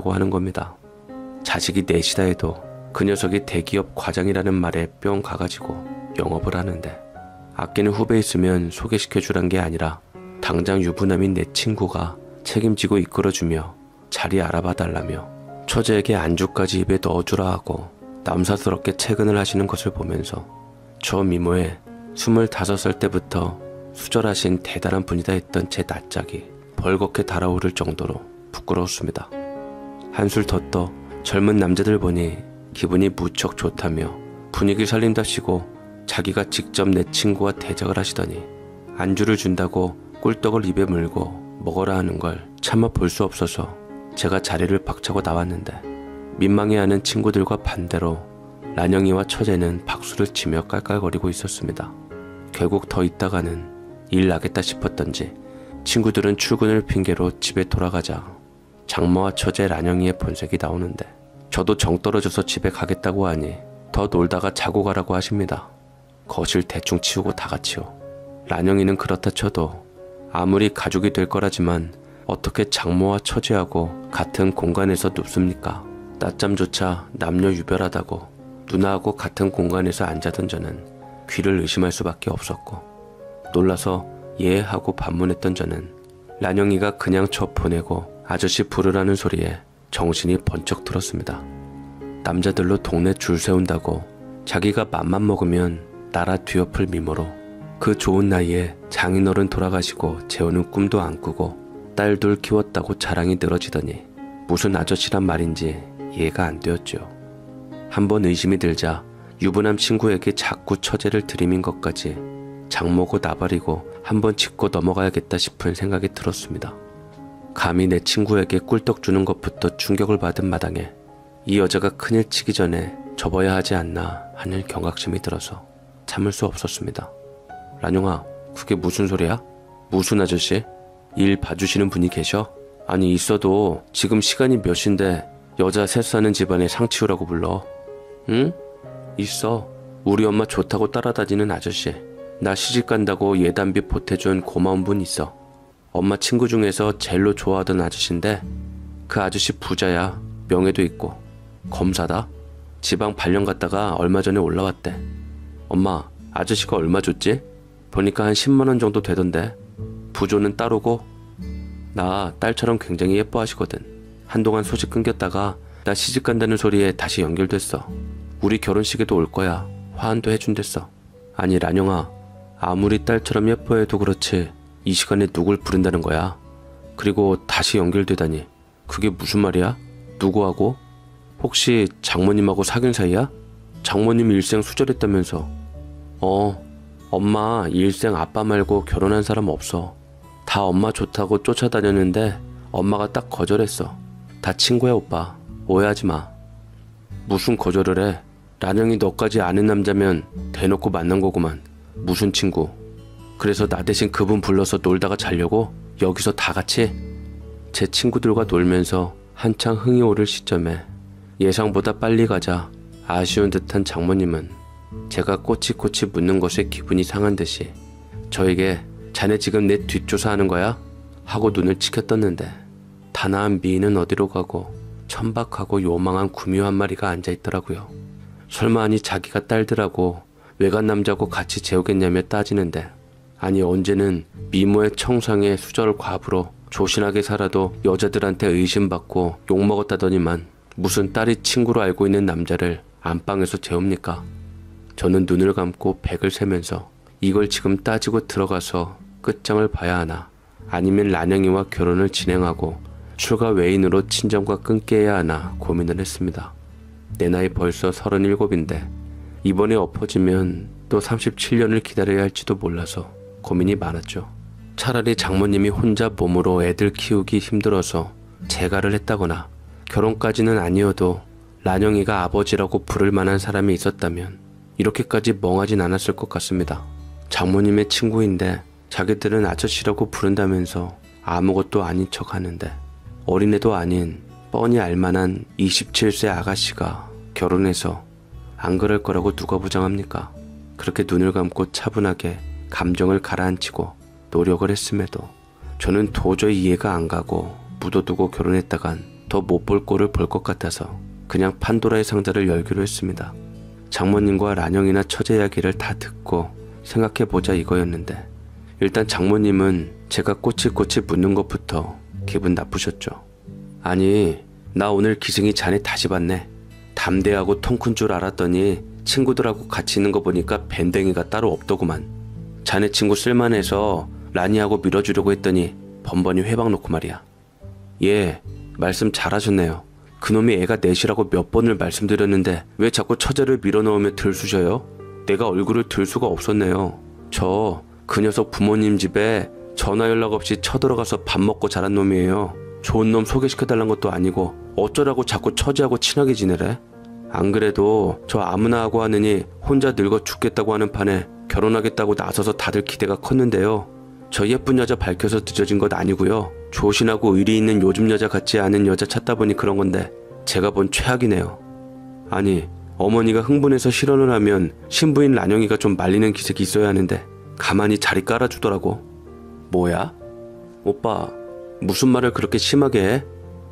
하겠다고 하는 겁니다. 자식이 넷이다 해도 그 녀석이 대기업 과장이라는 말에 뿅 가가지고 영업을 하는데, 아끼는 후배 있으면 소개시켜주란 게 아니라 당장 유부남인 내 친구가 책임지고 이끌어주며 자리 알아봐 달라며 처제에게 안주까지 입에 넣어주라 하고 남사스럽게 퇴근을 하시는 것을 보면서 저 미모에 25살 때부터 수절하신 대단한 분이다 했던 제 낯짝이 벌겋게 달아오를 정도로 부끄러웠습니다. 한술 더 떠 젊은 남자들 보니 기분이 무척 좋다며 분위기 살린답시고 자기가 직접 내 친구와 대작을 하시더니 안주를 준다고 꿀떡을 입에 물고 먹어라 하는 걸 차마 볼 수 없어서 제가 자리를 박차고 나왔는데, 민망해하는 친구들과 반대로 란영이와 처제는 박수를 치며 깔깔거리고 있었습니다. 결국 더 있다가는 일 나겠다 싶었던지 친구들은 출근을 핑계로 집에 돌아가자 장모와 처제 란영이의 본색이 나오는데, 저도 정 떨어져서 집에 가겠다고 하니 더 놀다가 자고 가라고 하십니다. 거실 대충 치우고 다 같이요. 란영이는 그렇다 쳐도 아무리 가족이 될 거라지만 어떻게 장모와 처제하고 같은 공간에서 눕습니까? 낮잠조차 남녀 유별하다고 누나하고 같은 공간에서 앉아던 저는 귀를 의심할 수밖에 없었고, 놀라서 예 하고 반문했던 저는 란영이가 그냥 저 보내고 아저씨 부르라는 소리에 정신이 번쩍 들었습니다. 남자들로 동네 줄 세운다고 자기가 맘만 먹으면 나라 뒤엎을 미모로 그 좋은 나이에 장인어른 돌아가시고 재우는 꿈도 안 꾸고 딸 둘 키웠다고 자랑이 늘어지더니 무슨 아저씨란 말인지 이해가 안 되었죠. 한번 의심이 들자 유부남 친구에게 자꾸 처제를 들이민 것까지 장모고 나발이고 한번 짚고 넘어가야겠다 싶은 생각이 들었습니다. 감히 내 친구에게 꿀떡 주는 것부터 충격을 받은 마당에 이 여자가 큰일 치기 전에 접어야 하지 않나 하는 경각심이 들어서 참을 수 없었습니다. 란영아, 그게 무슨 소리야? 무슨 아저씨? 일 봐주시는 분이 계셔? 아니 있어도 지금 시간이 몇 시인데 여자 셋 사는 집안에 상 치우라고 불러? 응? 있어. 우리 엄마 좋다고 따라다니는 아저씨. 나 시집간다고 예단비 보태준 고마운 분 있어. 엄마 친구 중에서 제일로 좋아하던 아저씨인데 그 아저씨 부자야. 명예도 있고 검사다. 지방 발령 갔다가 얼마 전에 올라왔대. 엄마, 아저씨가 얼마 줬지? 보니까 한 10만 원 정도 되던데. 부조는 따로고. 나 딸처럼 굉장히 예뻐하시거든. 한동안 소식 끊겼다가 나 시집간다는 소리에 다시 연결됐어. 우리 결혼식에도 올 거야. 화환도 해준댔어. 아니 란영아, 아무리 딸처럼 예뻐해도 그렇지 이 시간에 누굴 부른다는 거야? 그리고 다시 연결되다니 그게 무슨 말이야? 누구하고? 혹시 장모님하고 사귄 사이야? 장모님 일생 수절했다면서. 엄마 일생 아빠 말고 결혼한 사람 없어. 다 엄마 좋다고 쫓아다녔는데 엄마가 딱 거절했어. 다 친구야 오빠. 오해하지 마. 무슨 거절을 해? 란영이 너까지 아는 남자면 대놓고 만난 거구만. 무슨 친구? 그래서 나 대신 그분 불러서 놀다가 자려고? 여기서 다 같이? 제 친구들과 놀면서 한창 흥이 오를 시점에 예상보다 빨리 가자 아쉬운 듯한 장모님은 제가 꼬치꼬치 묻는 것에 기분이 상한 듯이 저에게 자네 지금 내 뒷조사하는 거야? 하고 눈을 치켜떴는데 단아한 미인은 어디로 가고 천박하고 요망한 구미호 한 마리가 앉아있더라고요. 설마 아니 자기가 딸들하고 외간 남자고 같이 재우겠냐며 따지는데, 아니 언제는 미모의 청상에 수절 과부로 조신하게 살아도 여자들한테 의심받고 욕먹었다더니만 무슨 딸이 친구로 알고 있는 남자를 안방에서 재웁니까? 저는 눈을 감고 백을 세면서 이걸 지금 따지고 들어가서 끝장을 봐야 하나, 아니면 란영이와 결혼을 진행하고 출가 외인으로 친정과 끊게 해야 하나 고민을 했습니다. 내 나이 벌써 37인데 이번에 엎어지면 또 37년을 기다려야 할지도 몰라서 고민이 많았죠. 차라리 장모님이 혼자 몸으로 애들 키우기 힘들어서 재가를 했다거나 결혼까지는 아니어도 란영이가 아버지라고 부를 만한 사람이 있었다면 이렇게까지 멍하진 않았을 것 같습니다. 장모님의 친구인데 자기들은 아저씨라고 부른다면서 아무것도 아닌 척 하는데, 어린애도 아닌 뻔히 알만한 27세 아가씨가 결혼해서 안 그럴 거라고 누가 보장합니까? 그렇게 눈을 감고 차분하게 감정을 가라앉히고 노력을 했음에도 저는 도저히 이해가 안 가고 묻어두고 결혼했다간 더 못 볼 꼴을 볼 것 같아서 그냥 판도라의 상자를 열기로 했습니다. 장모님과 란영이나 처제 이야기를 다 듣고 생각해보자 이거였는데, 일단 장모님은 제가 꼬치꼬치 묻는 것부터 기분 나쁘셨죠. 아니, 나 오늘 기승이 자네 다시 봤네. 담대하고 통 큰 줄 알았더니 친구들하고 같이 있는 거 보니까 밴댕이가 따로 없더구만. 자네 친구 쓸만해서 라니하고 밀어주려고 했더니 번번이 회방 놓고 말이야. 예, 말씀 잘하셨네요. 그놈이 애가 넷이라고 몇 번을 말씀드렸는데 왜 자꾸 처제를 밀어넣으며 들쑤셔요? 내가 얼굴을 들 수가 없었네요. 저 그 녀석 부모님 집에 전화 연락 없이 쳐들어가서 밥 먹고 자란 놈이에요. 좋은 놈 소개시켜달란 것도 아니고 어쩌라고 자꾸 처제하고 친하게 지내래? 안 그래도 저 아무나 하고 하느니 혼자 늙어 죽겠다고 하는 판에 결혼하겠다고 나서서 다들 기대가 컸는데요. 저 예쁜 여자 밝혀서 늦어진 것 아니고요. 조신하고 의리 있는 요즘 여자 같지 않은 여자 찾다 보니 그런 건데 제가 본 최악이네요. 아니, 어머니가 흥분해서 실언을 하면 신부인 란영이가 좀 말리는 기색이 있어야 하는데 가만히 자리 깔아주더라고. 뭐야? 오빠, 무슨 말을 그렇게 심하게 해?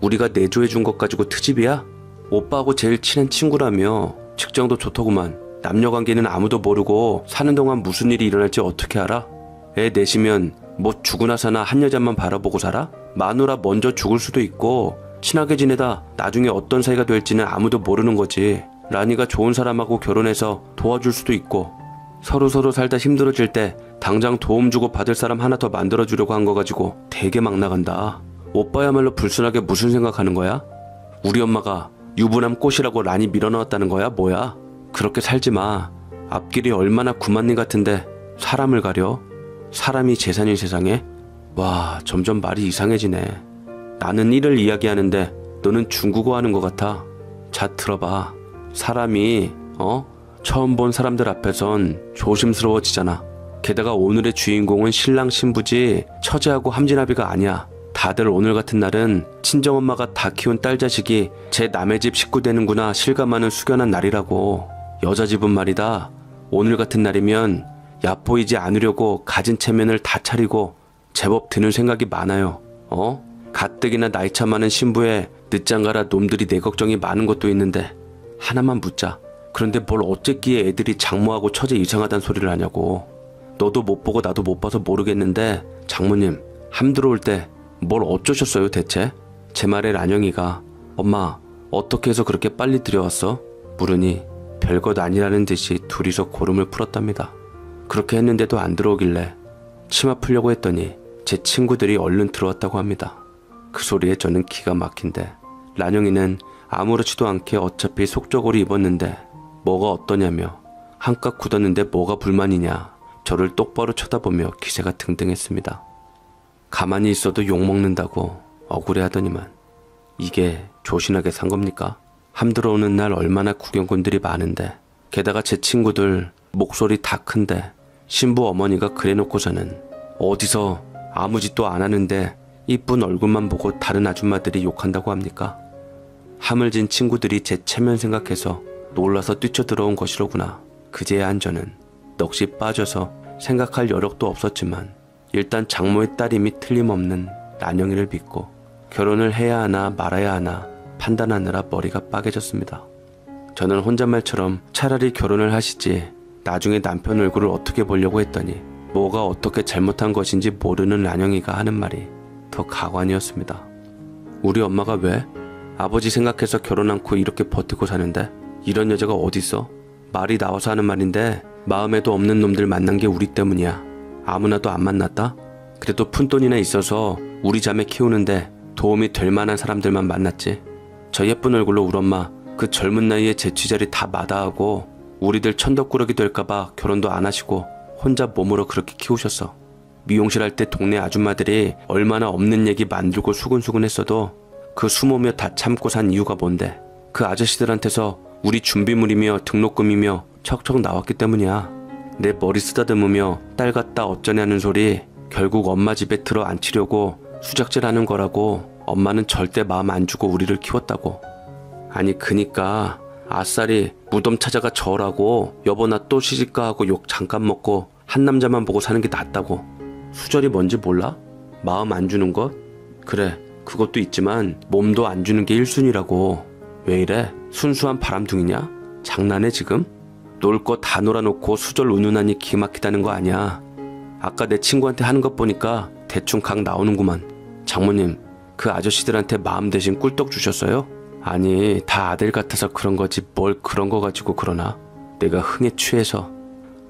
우리가 내조해준 것 가지고 트집이야? 오빠하고 제일 친한 친구라며 직장도 좋더구만. 남녀관계는 아무도 모르고 사는 동안 무슨 일이 일어날지 어떻게 알아? 애 내시면 뭐 죽으나 사나 한 여자만 바라보고 살아? 마누라 먼저 죽을 수도 있고 친하게 지내다 나중에 어떤 사이가 될지는 아무도 모르는 거지. 라니가 좋은 사람하고 결혼해서 도와줄 수도 있고 서로 살다 힘들어질 때 당장 도움 주고 받을 사람 하나 더 만들어주려고 한 거 가지고 되게 막 나간다. 오빠야말로 불순하게 무슨 생각하는 거야? 우리 엄마가 유부남 꽃이라고 라니 밀어넣었다는 거야? 뭐야? 그렇게 살지 마. 앞길이 얼마나 구만리 같은데 사람을 가려? 사람이 재산인 세상에? 와, 점점 말이 이상해지네. 나는 일을 이야기하는데 너는 중국어 하는 것 같아. 자, 들어봐. 사람이 처음 본 사람들 앞에선 조심스러워지잖아. 게다가 오늘의 주인공은 신랑 신부지 처제하고 함진아비가 아니야. 다들 오늘 같은 날은 친정엄마가 다 키운 딸 자식이 제 남의 집 식구 되는구나 실감하는 숙연한 날이라고. 여자 집은 말이다. 오늘 같은 날이면 얕보이지 않으려고 가진 체면을 다 차리고 제법 드는 생각이 많아요. 가뜩이나 나이차 많은 신부에 늦장가라 놈들이 내 걱정이 많은 것도 있는데 하나만 묻자. 그런데 뭘 어쨌기에 애들이 장모하고 처제 이상하단 소리를 하냐고. 너도 못 보고 나도 못 봐서 모르겠는데 장모님 함 들어올 때 뭘 어쩌셨어요 대체? 제 말에 란영이가 엄마 어떻게 해서 그렇게 빨리 들여왔어? 물으니 별것 아니라는 듯이 둘이서 고름을 풀었답니다. 그렇게 했는데도 안 들어오길래 치마 풀려고 했더니 제 친구들이 얼른 들어왔다고 합니다. 그 소리에 저는 기가 막힌데 란영이는 아무렇지도 않게 어차피 속저고리 입었는데 뭐가 어떠냐며 한껏 굳었는데 뭐가 불만이냐 저를 똑바로 쳐다보며 기세가 등등했습니다. 가만히 있어도 욕먹는다고 억울해하더니만 이게 조신하게 산 겁니까? 함 들어오는 날 얼마나 구경꾼들이 많은데 게다가 제 친구들 목소리 다 큰데 신부 어머니가 그래놓고서는 어디서 아무 짓도 안 하는데 이쁜 얼굴만 보고 다른 아줌마들이 욕한다고 합니까? 함을 진 친구들이 제 체면 생각해서 놀라서 뛰쳐들어온 것이로구나. 그제야 한 저는 넋이 빠져서 생각할 여력도 없었지만 일단 장모의 딸임이 틀림없는 란영이를 믿고 결혼을 해야 하나 말아야 하나 판단하느라 머리가 빠개졌습니다. 저는 혼잣말처럼 차라리 결혼을 하시지 나중에 남편 얼굴을 어떻게 보려고 했더니 뭐가 어떻게 잘못한 것인지 모르는 란영이가 하는 말이 더 가관이었습니다. 우리 엄마가 왜? 아버지 생각해서 결혼 않고 이렇게 버티고 사는데 이런 여자가 어딨어? 말이 나와서 하는 말인데 마음에도 없는 놈들 만난 게 우리 때문이야. 아무나도 안 만났다? 그래도 푼돈이나 있어서 우리 자매 키우는데 도움이 될 만한 사람들만 만났지. 저 예쁜 얼굴로 우리 엄마 그 젊은 나이에 재취자리 다 마다하고 우리들 천덕꾸러기 될까봐 결혼도 안 하시고 혼자 몸으로 그렇게 키우셨어. 미용실 할 때 동네 아줌마들이 얼마나 없는 얘기 만들고 수근수근 했어도 그 수모며 다 참고 산 이유가 뭔데? 그 아저씨들한테서 우리 준비물이며 등록금이며 척척 나왔기 때문이야. 내 머리 쓰다듬으며 딸 같다 어쩌냐는 소리 결국 엄마 집에 들어 앉히려고 수작질하는 거라고. 엄마는 절대 마음 안 주고 우리를 키웠다고. 아니 그니까 아싸리 무덤 찾아가 저라고 여보 나 또 시집가 하고 욕 잠깐 먹고 한 남자만 보고 사는 게 낫다고. 수절이 뭔지 몰라? 마음 안 주는 것? 그래 그것도 있지만 몸도 안 주는 게 1순위라고. 왜 이래? 순수한 바람둥이냐? 장난해 지금? 놀 거 다 놀아놓고 수절 운운하니 기가 막히다는 거 아니야. 아까 내 친구한테 하는 것 보니까 대충 각 나오는구만. 장모님, 그 아저씨들한테 마음 대신 꿀떡 주셨어요? 아니, 다 아들 같아서 그런 거지 뭘 그런 거 가지고 그러나. 내가 흥에 취해서.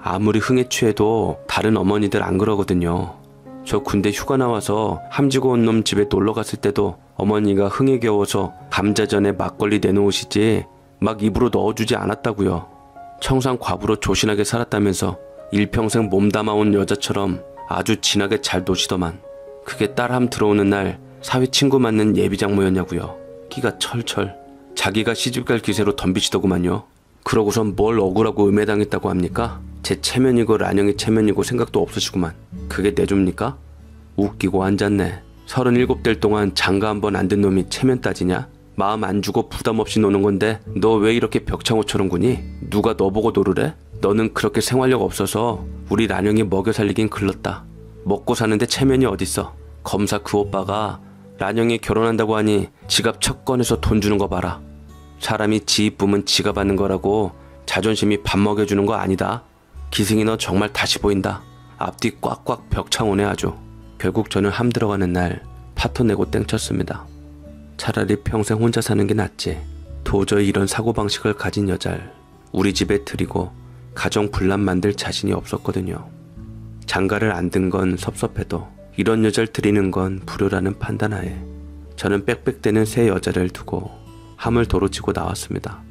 아무리 흥에 취해도 다른 어머니들 안 그러거든요. 저 군대 휴가 나와서 함지고 온 놈 집에 놀러 갔을 때도 어머니가 흥에 겨워서 감자전에 막걸리 내놓으시지 막 입으로 넣어주지 않았다고요. 청산 과부로 조신하게 살았다면서 일평생 몸담아온 여자처럼 아주 진하게 잘 노시더만. 그게 딸함 들어오는 날 사위 친구 맞는 예비장모였냐고요. 끼가 철철. 자기가 시집갈 기세로 덤비시더구만요. 그러고선 뭘 억울하고 음해당했다고 합니까? 제 체면이고 란영이 체면이고 생각도 없으시구만. 그게 내줍니까? 웃기고 앉았네. 37될 동안 장가 한 번 안 든 놈이 체면 따지냐? 마음 안 주고 부담 없이 노는 건데 너 왜 이렇게 벽창호처럼 구니? 누가 너 보고 노르래? 너는 그렇게 생활력 없어서 우리 란영이 먹여 살리긴 글렀다. 먹고 사는데 체면이 어딨어. 검사 그 오빠가 란영이 결혼한다고 하니 지갑 첫 꺼내서 돈 주는 거 봐라. 사람이 지 이쁨은 지가 받는 거라고 자존심이 밥 먹여주는 거 아니다. 기승이 너 정말 다시 보인다. 앞뒤 꽉꽉 벽창오네 아주. 결국 저는 함 들어가는 날 파토 내고 땡쳤습니다. 차라리 평생 혼자 사는 게 낫지. 도저히 이런 사고방식을 가진 여자를 우리 집에 들이고 가정 분란 만들 자신이 없었거든요. 장가를 안 든 건 섭섭해도 이런 여자를 들이는 건 불효라는 판단하에 저는 빽빽대는 새 여자를 두고 함을 도로치고 나왔습니다.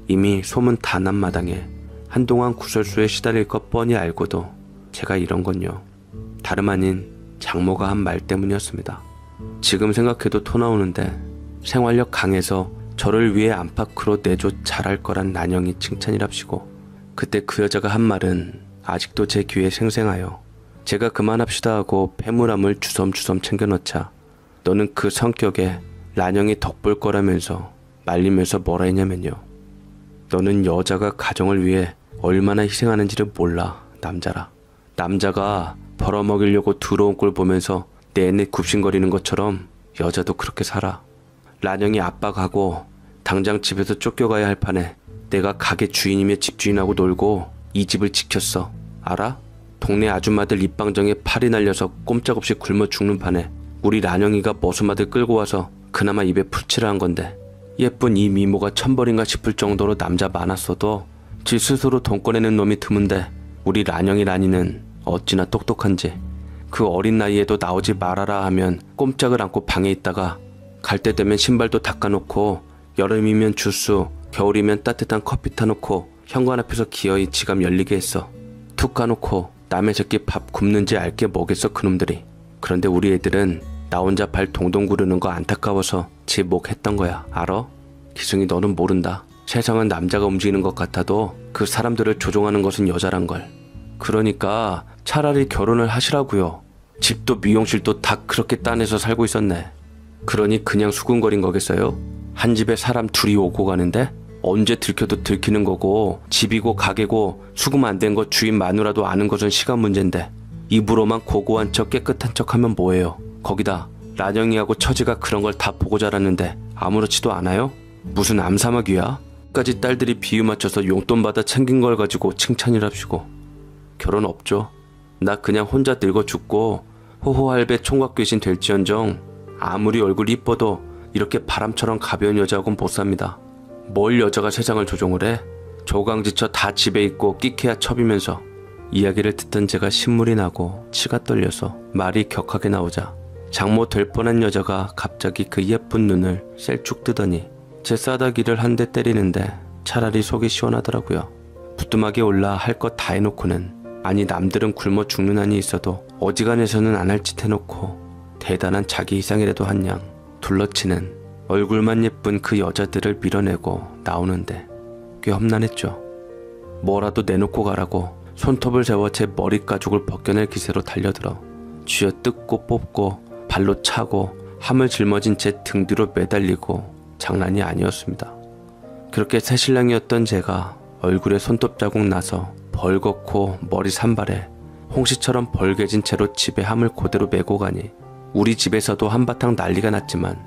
이미 소문 다 난 마당에 한동안 구설수에 시달릴 것 뻔히 알고도 제가 이런 건요. 다름 아닌 장모가 한 말 때문이었습니다. 지금 생각해도 토 나오는데 생활력 강해서 저를 위해 안팎으로 내조 잘할 거란 난영이 칭찬이랍시고 그때 그 여자가 한 말은 아직도 제 귀에 생생하여 제가 그만합시다 하고 폐물함을 주섬주섬 챙겨넣자 너는 그 성격에 란영이 덕볼 거라면서 말리면서 뭐라 했냐면요. 너는 여자가 가정을 위해 얼마나 희생하는지를 몰라. 남자라. 남자가 벌어먹이려고 들어온 꼴 보면서 내내 굽신거리는 것처럼 여자도 그렇게 살아. 란영이 아빠가고 당장 집에서 쫓겨가야 할 판에 내가 가게 주인이며 집주인하고 놀고 이 집을 지켰어. 알아? 동네 아줌마들 입방정에 팔이 날려서 꼼짝없이 굶어 죽는 판에 우리 란영이가 머슴아들 끌고 와서 그나마 입에 풀칠을 한 건데 예쁜 이 미모가 천벌인가 싶을 정도로 남자 많았어도 지 스스로 돈 꺼내는 놈이 드문데 우리 란영이 라니는 어찌나 똑똑한지 그 어린 나이에도 나오지 말아라 하면 꼼짝을 않고 방에 있다가 갈 때 되면 신발도 닦아놓고 여름이면 주스, 겨울이면 따뜻한 커피 타놓고 현관 앞에서 기어이 지갑 열리게 했어. 툭 까놓고 남의 새끼 밥 굶는지 알게 먹였어 그놈들이. 그런데 우리 애들은 나 혼자 발 동동 구르는 거 안타까워서 지 목 했던 거야. 알아? 기승이 너는 모른다. 세상은 남자가 움직이는 것 같아도 그 사람들을 조종하는 것은 여자란 걸. 그러니까 차라리 결혼을 하시라고요. 집도 미용실도 다 그렇게 딴에서 살고 있었네. 그러니 그냥 수군거린 거겠어요? 한 집에 사람 둘이 오고 가는데 언제 들켜도 들키는 거고 집이고 가게고 수금 안 된 거 주인 마누라도 아는 것은 시간 문제인데 입으로만 고고한 척 깨끗한 척 하면 뭐해요. 거기다 란영이하고 처지가 그런 걸 다 보고 자랐는데 아무렇지도 않아요? 무슨 암사마귀야? 까지 딸들이 비유 맞춰서 용돈 받아 챙긴 걸 가지고 칭찬이랍시고. 결혼 없죠. 나 그냥 혼자 늙어 죽고 호호할배 총각 귀신 될지언정 아무리 얼굴이 이뻐도 이렇게 바람처럼 가벼운 여자하고는 못 삽니다. 뭘 여자가 세상을 조종을 해? 조강지쳐 다 집에 있고 끼케야 첩이면서. 이야기를 듣던 제가 신물이 나고 치가 떨려서 말이 격하게 나오자 장모 될 뻔한 여자가 갑자기 그 예쁜 눈을 셀쭉 뜨더니 제 싸다기를 한 대 때리는데 차라리 속이 시원하더라고요. 부뚜막에 올라 할 것 다 해놓고는 아니 남들은 굶어 죽는 한이 있어도 어지간해서는 안 할 짓 해놓고 대단한 자기 희생이라도 한 양 둘러치는 얼굴만 예쁜 그 여자들을 밀어내고 나오는데 꽤 험난했죠. 뭐라도 내놓고 가라고 손톱을 세워 제 머리 가죽을 벗겨낼 기세로 달려들어 쥐어 뜯고 뽑고 발로 차고 함을 짊어진 제 등 뒤로 매달리고 장난이 아니었습니다. 그렇게 새신랑이었던 제가 얼굴에 손톱 자국 나서 벌겋고 머리 산발에 홍시처럼 벌개진 채로 집에 함을 그대로 메고 가니 우리 집에서도 한바탕 난리가 났지만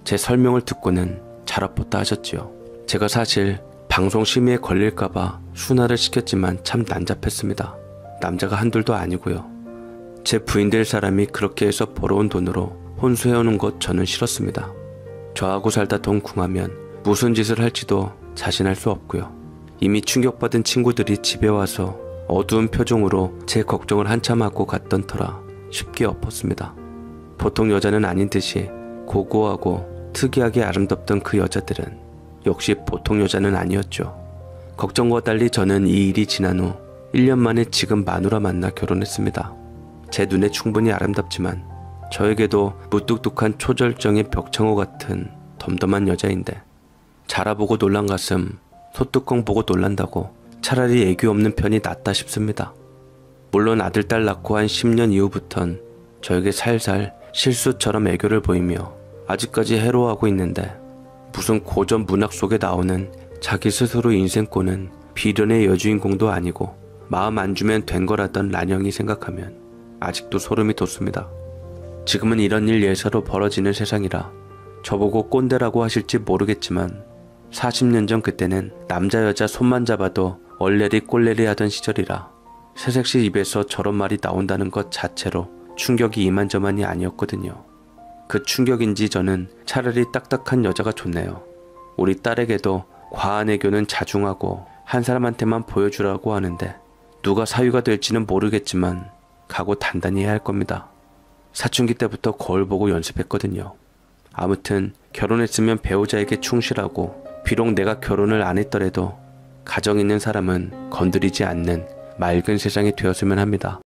제 설명을 듣고는 자라포다 하셨지요. 제가 사실 방송 심의에 걸릴까봐 순화를 시켰지만 참 난잡했습니다. 남자가 한둘도 아니고요. 제 부인 될 사람이 그렇게 해서 벌어온 돈으로 혼수해오는 것 저는 싫었습니다. 저하고 살다 돈 궁하면 무슨 짓을 할지도 자신할 수 없고요. 이미 충격받은 친구들이 집에 와서 어두운 표정으로 제 걱정을 한참 하고 갔던 터라 쉽게 엎었습니다. 보통 여자는 아닌 듯이 고고하고 특이하게 아름답던 그 여자들은 역시 보통 여자는 아니었죠. 걱정과 달리 저는 이 일이 지난 후 1년 만에 지금 마누라 만나 결혼했습니다. 제 눈에 충분히 아름답지만 저에게도 무뚝뚝한 초절정의 벽창호 같은 덤덤한 여자인데 자라보고 놀란 가슴, 소뚜껑 보고 놀란다고 차라리 애교 없는 편이 낫다 싶습니다. 물론 아들, 딸 낳고 한 10년 이후부턴 저에게 살살 실수처럼 애교를 보이며 아직까지 해로워하고 있는데 무슨 고전 문학 속에 나오는 자기 스스로 인생 꼬는 비련의 여주인공도 아니고 마음 안 주면 된 거라던 란형이 생각하면 아직도 소름이 돋습니다. 지금은 이런 일 예사로 벌어지는 세상이라 저보고 꼰대라고 하실지 모르겠지만 40년 전 그때는 남자 여자 손만 잡아도 얼레리 꼴레리 하던 시절이라 새색시 입에서 저런 말이 나온다는 것 자체로 충격이 이만저만이 아니었거든요. 그 충격인지 저는 차라리 딱딱한 여자가 좋네요. 우리 딸에게도 과한 애교는 자중하고 한 사람한테만 보여주라고 하는데 누가 사위가 될지는 모르겠지만 각오 단단히 해야 할 겁니다. 사춘기 때부터 거울 보고 연습했거든요. 아무튼 결혼했으면 배우자에게 충실하고 비록 내가 결혼을 안 했더라도 가정 있는 사람은 건드리지 않는 맑은 세상이 되었으면 합니다.